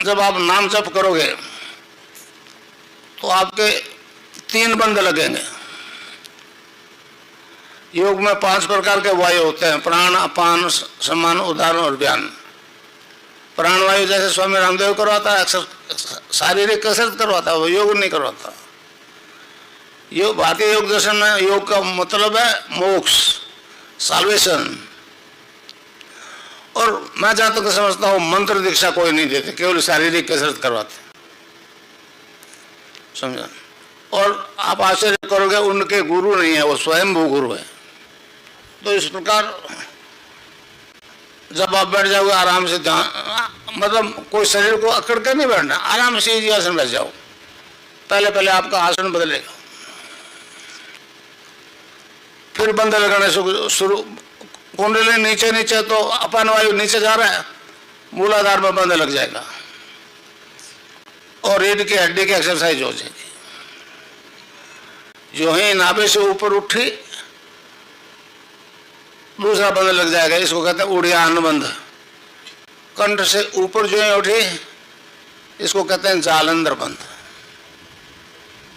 जब आप नाम जप करोगे तो आपके 3 बंध लगेंगे। योग में 5 प्रकार के वायु होते हैं, प्राण, अपान, समान, उदान और व्यान। प्राण वायु जैसे स्वामी रामदेव करवाता है, शारीरिक कसरत करवाता है, वो योग नहीं करवाता। योग, भारतीय योग दर्शन में योग का मतलब है मोक्ष, साल्वेशन। और मैं जहां तक समझता हूं मंत्र दीक्षा कोई नहीं देते, केवल शारीरिक कसरत करवाते, समझा। और आप आश्चर्य करोगे उनके गुरु नहीं है, वो स्वयं भू गुरु है। तो इस प्रकार जब आप बैठ जाओगे आराम से, मतलब कोई शरीर को अकड़ के नहीं बैठना, आराम से इजी आसन बैठ जाओ। पहले पहले आपका आसन बदलेगा, फिर बंद लगाने शुरू, कुंडली नीचे नीचे तो अपान वायु नीचे जा रहा है, मूलाधार में बंद लग जाएगा और रीढ़ की हड्डी की एक्सरसाइज हो जाएगी। जो ही नाभि से ऊपर उठी दूसरा बंद लग जाएगा, इसको कहते हैं उड़ियान बंद। कंठ से ऊपर जो ही उठी इसको कहते हैं जालंधर बंद।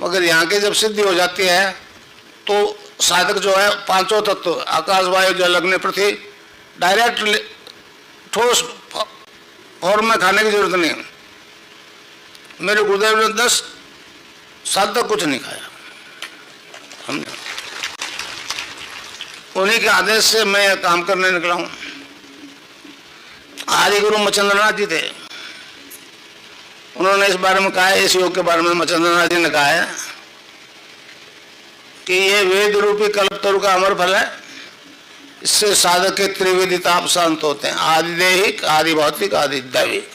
मगर यहाँ की जब सिद्धि हो जाती है तो साधक जो है 5 तत्व आकाश, वायु, जल, अग्नि, पृथ्वी डायरेक्ट ठोस फॉर्म में खाने की जरूरत नहीं। मेरे गुरुदेव ने 10 साल तक कुछ नहीं खाया, हमने उन्हीं के आदेश से मैं यह काम करने निकला हूं। आदि गुरु मचंद्रनाथ जी थे, उन्होंने इस बारे में कहा है, इस योग के बारे में मचंद्रनाथ जी ने कहा है कि ये वेद रूपी कल्पतरु का अमर फल है, इससे साधक के त्रिविधि ताप शांत होते हैं, आदि दैहिक, आदि भौतिक, आदि दैविक।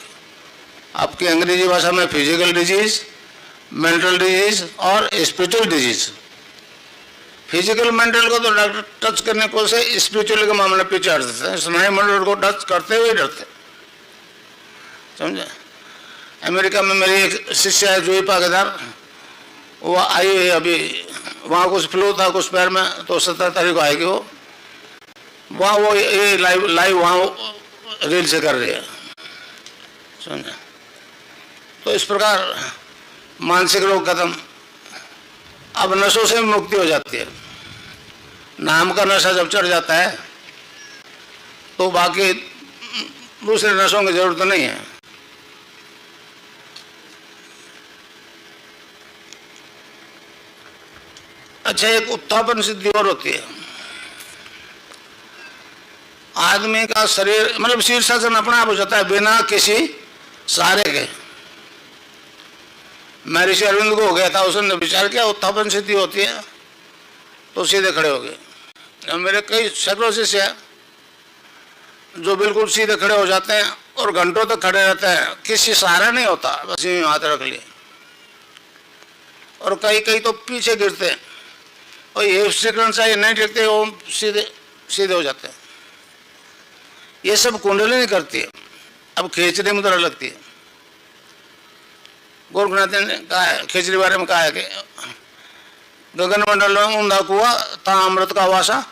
आपकी अंग्रेजी भाषा में फिजिकल डिजीज, मेंटल डिजीज और स्पिरिचुअल डिजीज। फिजिकल मेंटल को तो डॉक्टर टच करने को से, स्पिरिचुअल के मामले पीछे हट देते हैं, स्नायु मंडल को टच करते हुए डरते, समझे। अमेरिका में मेरी एक शिष्या है जूही पागेदार, वो आई है अभी, वहाँ कुछ फ्लू था कुछ पैर में, तो 17 तारीख को आएगी वो। वहाँ वो ये लाइव वहाँ रील से कर रही है, समझे। तो इस प्रकार मानसिक रोग खत्म, अब नशों से मुक्ति हो जाती है। नाम का नशा जब चढ़ जाता है तो बाकी दूसरे नशों की जरूरत नहीं है। अच्छा, एक उत्थापन सिद्धि और होती है। आदमी का शरीर मतलब शीर्षासन अपने आप हो जाता है बिना किसी सहारे के। मैं ऋषि अरविंद को हो गया था, उसने विचार किया उत्थापन सिद्धि होती है तो सीधे खड़े हो गए। मेरे कई सैकड़ों शिष्य हैं जो बिल्कुल सीधे खड़े हो जाते हैं और घंटों तक खड़े रहते हैं, किसी सहारा नहीं होता, बस यूं हाथ रख लिए। और कई कई तो पीछे गिरते हैं और ये सिकरण चाहिए नहीं टिकते, वो सीधे सीधे हो जाते हैं। ये सब कुंडली नहीं करती है। अब खिचड़ी मुद्रा लगती है। गोरखनाथ ने कहा है, खिचड़ी बारे में कहा है कि गगन मंडल में ऊंधा कुआ ता अमृत का वासा,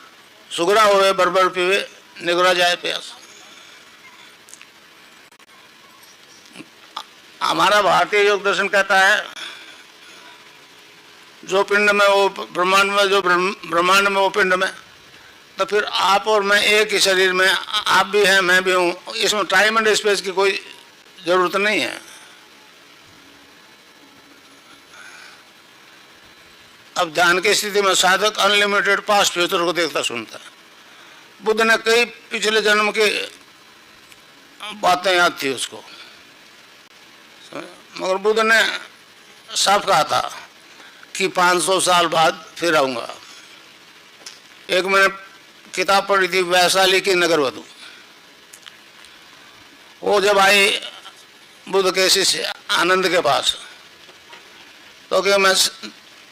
सुगरा हुए बरबर पीवे निगरा जाए प्यास। हमारा भारतीय योग दर्शन कहता है जो पिंड में वो ब्रह्मांड में, जो ब्रह्मांड में वो पिंड में। तो फिर आप और मैं एक ही शरीर में, आप भी हैं मैं भी हूँ, इसमें टाइम एंड स्पेस की कोई जरूरत नहीं है। अब ध्यान की स्थिति में साधक अनलिमिटेड पास्ट फ्यूचर को देखता सुनता है। बुद्ध ने कई पिछले जन्म की बातें याद थी उसको, मगर बुद्ध ने साफ कहा था कि 500 साल बाद फिर आऊंगा। एक मैंने किताब पढ़ी थी वैशाली की नगरवधु, वो जब आई बुद्ध के शिष्य आनंद के पास तो कि मैं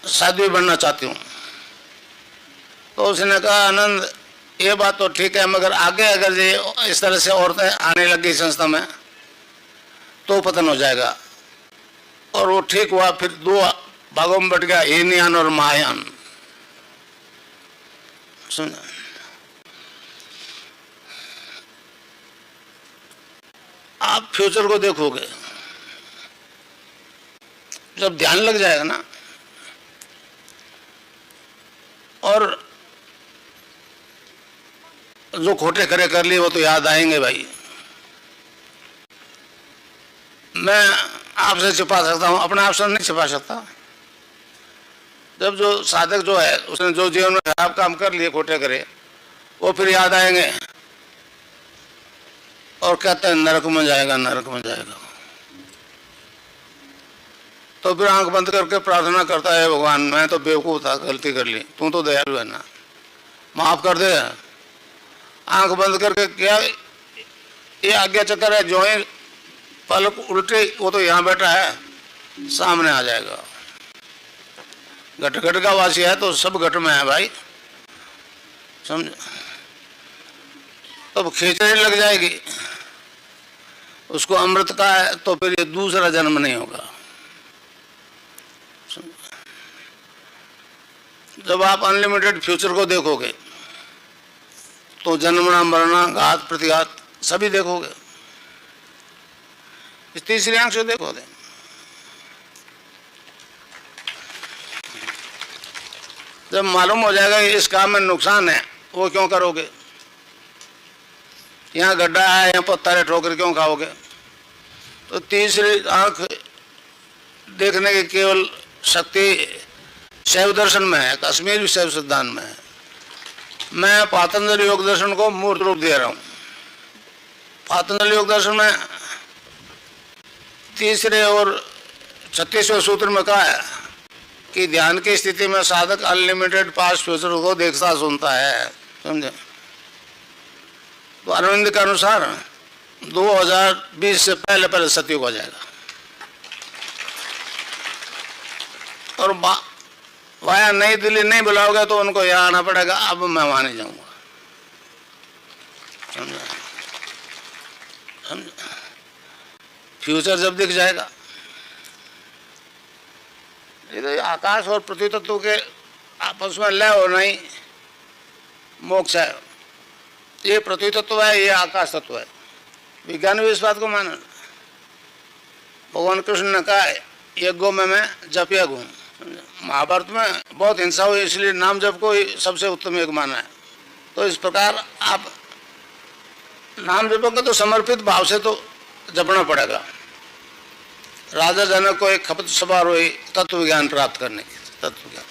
साध्वी बनना चाहती हूँ। तो उसने कहा आनंद ये बात तो ठीक है, मगर आगे अगर ये इस तरह से औरतें आने लगी संस्था में तो पतन हो जाएगा। और वो ठीक हुआ, फिर 2 भागों में बट गया, हीनयान और महायान। सुना, आप फ्यूचर को देखोगे जब ध्यान लग जाएगा ना, और जो खोटे खरे कर लिए वो तो याद आएंगे भाई। मैं आपसे छिपा सकता हूँ, अपने आप से नहीं छिपा सकता। जब जो साधक जो है उसने जो जीवन में खराब काम कर लिए खोटे करे, वो फिर याद आएंगे और कहते हैं नरक में जाएगा, नरक में जाएगा। तो फिर आंख बंद करके प्रार्थना करता है, भगवान मैं तो बेवकूफ था, गलती कर ली, तू तो दयालु है ना, माफ कर दे। आंख बंद करके क्या ये आज्ञा चक्कर है, जो ही पलक उल्टे वो तो यहाँ बैठा है, सामने आ जाएगा। घट घट का वासी है तो सब घट में है भाई, समझ। तब खींचने लग जाएगी उसको अमृत का है, तो फिर ये दूसरा जन्म नहीं होगा। जब आप अनलिमिटेड फ्यूचर को देखोगे तो जन्मना मरना घात प्रतिघात सभी देखोगे, इस तीसरी आंख से देखोगे। जब मालूम हो जाएगा कि इस काम में नुकसान है, वो क्यों करोगे? यहाँ गड्ढा है, यहाँ पत्थर है, ठोकर क्यों खाओगे? तो तीसरी आंख देखने की केवल शक्ति शैव दर्शन में है, कश्मीर शैव सिद्धांत में है। मैं पातंजलि योग दर्शन को मूर्त रूप दे रहा हूँ। पातंजलि योग दर्शन में तीसरे और 36वें सूत्र में कहा है कि ध्यान की स्थिति में साधक अनलिमिटेड पास्ट फ्यूचर को देखता सुनता है, समझे। तो अरविंद के अनुसार 2020 से पहले पहले सतयुग हो जाएगा, और वाया नई दिल्ली नहीं बुलाओगे तो उनको यहाँ आना पड़ेगा। अब मैं वहाँ नहीं जाऊँगा, समझा, समझा। फ्यूचर जब दिख जाएगा, ये आकाश और पृथ्वी तत्व के आपस में लय हो नहीं मोक्ष है। ये पृथ्वी तत्व है, ये आकाश तत्व है। विज्ञान भी इस बात को माना। भगवान कृष्ण ने कहा है यज्ञों में मैं जप यज्ञ हूँ। महाभारत में बहुत हिंसा हुई, इसलिए नाम जप को ही सबसे उत्तम यज्ञ माना है। तो इस प्रकार आप नाम जपोगे तो समर्पित भाव से तो जपना पड़ेगा। राजा जनक को एक खपत सवार हुई तत्व ज्ञान प्राप्त करने की, तत्व ज्ञान।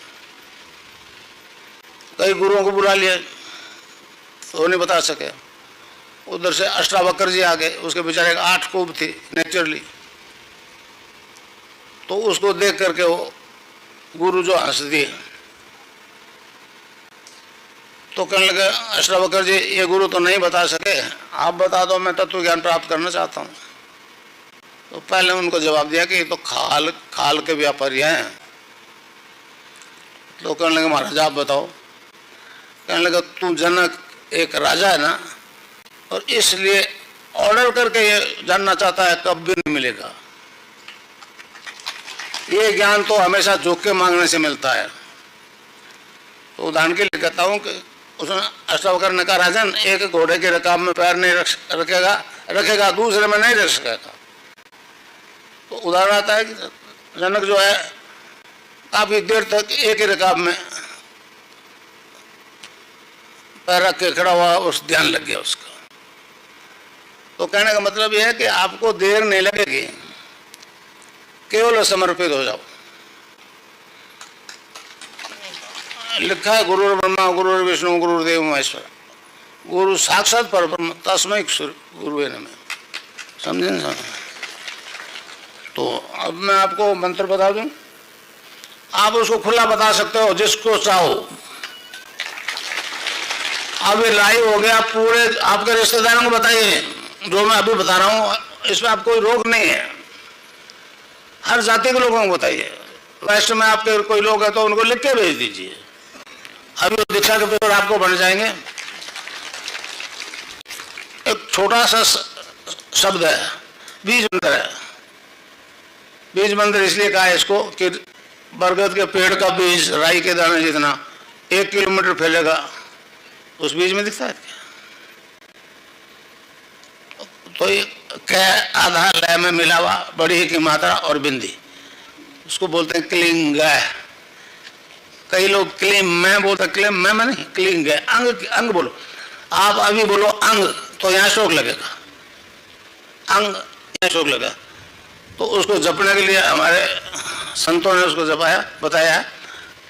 कई गुरुओं को बुला लिया तो वो नहीं बता सके। उधर से अष्टावक्र जी आ गए, उसके बेचारे 8 खूब थी नेचुरली। तो उसको देख करके वो गुरु जो हंस दिए, तो कहने लगे अष्टावक्र जी ये गुरु तो नहीं बता सके, आप बता दो, मैं तत्व ज्ञान प्राप्त करना चाहता हूँ। तो पहले उनको जवाब दिया कि ये तो खाल के व्यापारी हैं। तो कहने लगे महाराज आप बताओ। कहने लगा तू जनक एक राजा है ना, और इसलिए ऑर्डर करके ये जानना चाहता है, कब भी नहीं मिलेगा। ये ज्ञान तो हमेशा झुक के मांगने से मिलता है। तो उदाहरण के लिए कहता हूँ कि उसने अष्टावक्र ने कहा राजन एक घोड़े के रकाब में पैर नहीं रखेगा, दूसरे में नहीं रख सकेगा। तो उदाहरण आता है कि जनक जो है काफी देर तक एक ही रकाब में पैर रख के खड़ा हुआ, उस ध्यान लग गया उसका। तो कहने का मतलब यह है कि आपको देर नहीं लगेगी, केवल समर्पित हो जाओ। लिखा है गुरु ब्रह्मा गुरु विष्णु गुरुदेव महेश्वर, गुरु साक्षात परब्रह्म तस्मै गुरुवे नमः। समझे ना? तो अब मैं आपको मंत्र बता दूं, आप उसको खुला बता सकते हो जिसको चाहो। अब ये लाइव हो गया, पूरे आपके रिश्तेदारों को बताइए जो मैं अभी बता रहा हूँ, इसमें आपको कोई रोक नहीं है। हर जाति के लोगों को बताइए। वैष्णव में आपके कोई लोग है तो उनको लिख के भेज दीजिए। अभी दीक्षा के पेपर आपको बन जाएंगे। एक छोटा सा शब्द है बीज मंत्र है। बीज मंत्र इसलिए कहा है इसको कि बरगद के पेड़ का बीज राई के दाने जितना 1 किलोमीटर फैलेगा, उस बीज में दिखता है। तो ये कै आधा लय में मिला हुआ, बड़ी की मात्रा और बिंदी, उसको बोलते हैं क्लिंग। कई लोग क्लीम मैं बोलते, क्लीम मैं नहीं, क्लिंग है। अंग, अंग बोलो। आप अभी बोलो अंग तो यहाँ शोक लगेगा, अंग यहाँ शोक लगा। तो उसको जपने के लिए हमारे संतों ने उसको जपाया, बताया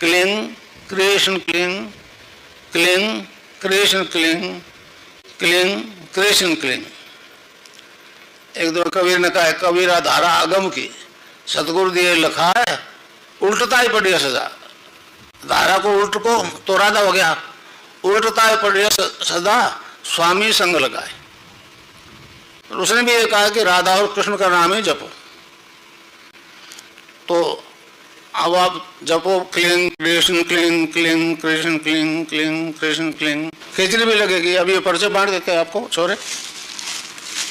क्लिंग क्रिएशन क्लिंग, क्लिंग क्रिएशन क्लिंग, क्लिंग क्रिएशन क्लिंग। एक दो कबीर ने कहा, कबीरा धारा अगम की सतगुरु दिए लिखा है, उल्टता ही पड़ी सजा। धारा को उल्ट को तो राधा हो गया, उल्टता ही पड़ी सदा स्वामी संग लगाए। उसने भी ये कहा कि राधा और कृष्ण का नाम ही जपो। तो अब आप जपो क्लिंग क्रिएशन क्लिंग, क्लिंग क्रिएशन क्लिंग, क्लिंग क्रिएशन क्लिंग। खिचड़ी भी लगेगी। अब ये पर्चे बांट देते हैं आपको छोरे,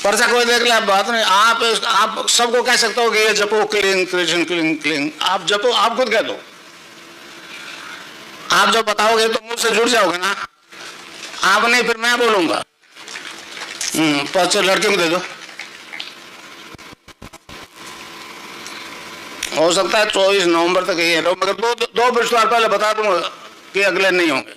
पर्चा कोई देख ले, आप बात नहीं। आप सबको कह सकते हो कि ये जपो क्लिंग क्रिएशन क्लिंग, क्लिंग। आप जपो, आप खुद कह दो। आप जब बताओगे तो मुझसे जुड़ जाओगे ना। आप नहीं, फिर मैं बोलूंगा। पर्चे लड़के को दे दो। हो सकता है 24 नवंबर तक ये रहो, मगर दो बृहस्पतिवार पहले बता दूंगा कि अगले नहीं होंगे।